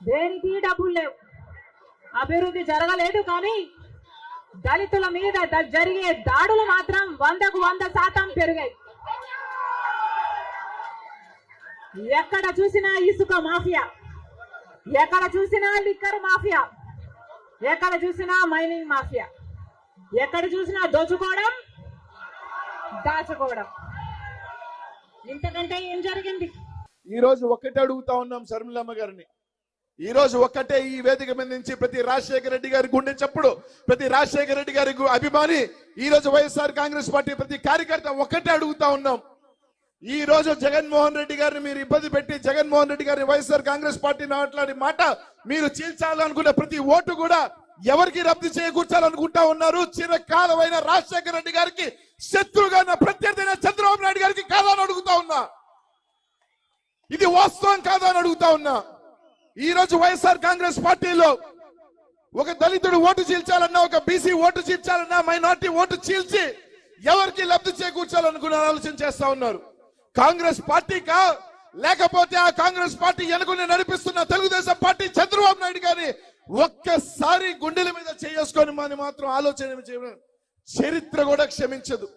దేనికి డబ్బులు లేవు, అభివృద్ధి జరగలేదు. కానీ దళితుల మీద జరిగే దాడులు మాత్రం 100కు 100% పెరిగాయి. ఎక్కడ చూసినా ఇసుక మాఫియా, ఎక్కడ చూసినా లిక్కర్ మాఫియా, ఎక్కడ చూసినా మైనింగ్ మాఫియా, ఎక్కడ చూసినా దోచుకోవడం దాచుకోవడం. ఇంతకంటే ఏం జరిగింది? ఈ రోజు ఒక్కటే అడుగుతా ఉన్నాం శర్మిలమ్మ గారిని. ఈ రోజు ఒక్కటే ఈ వేదిక మీద నుంచి ప్రతి రాజశేఖర రెడ్డి గారి గుండె చప్పుడు, ప్రతి రాజశేఖర రెడ్డి గారి అభిమాని, ఈ రోజు వైఎస్ఆర్ కాంగ్రెస్ పార్టీ ప్రతి కార్యకర్త ఒక్కటే అడుగుతా ఉన్నాం. ఈ రోజు జగన్మోహన్ రెడ్డి గారిని మీరు ఇబ్బంది పెట్టి, జగన్మోహన్ రెడ్డి గారిని వైఎస్ఆర్ కాంగ్రెస్ పార్టీ మాట్లాడే మాట మీరు చీల్చాలనుకున్న ప్రతి ఓటు కూడా ఎవరికి రద్దు చేకూర్చాలనుకుంటా ఉన్నారు? చిరకాలమైన రాజశేఖర రెడ్డి గారికి శత్రువుగా ప్రత్యర్థి చంద్రబాబు నాయుడు గారికి కాదా అని అడుగుతా ఉన్నా. ఇది వాస్తవం కాదా అని అడుగుతా ఉన్నా. ఈ రోజు వైఎస్ఆర్ కాంగ్రెస్ పార్టీలో ఒక దళితుడు ఓటు చీల్చాలన్నా, ఒక బీసీ ఓటు చీల్చాలన్నా, మైనార్టీ ఓటు చీల్చి ఎవరికి లబ్ధి చేకూర్చాలనుకున్న ఆలోచన చేస్తా ఉన్నారు. కాంగ్రెస్ పార్టీకా, లేకపోతే ఆ కాంగ్రెస్ పార్టీ వెనుకనే నడిపిస్తున్న తెలుగుదేశం పార్టీ చంద్రబాబు నాయుడు గారిని ఒక్కసారి గుండెల మీద చేసుకొని మాత్రం ఆలోచన చరిత్ర కూడా క్షమించదు.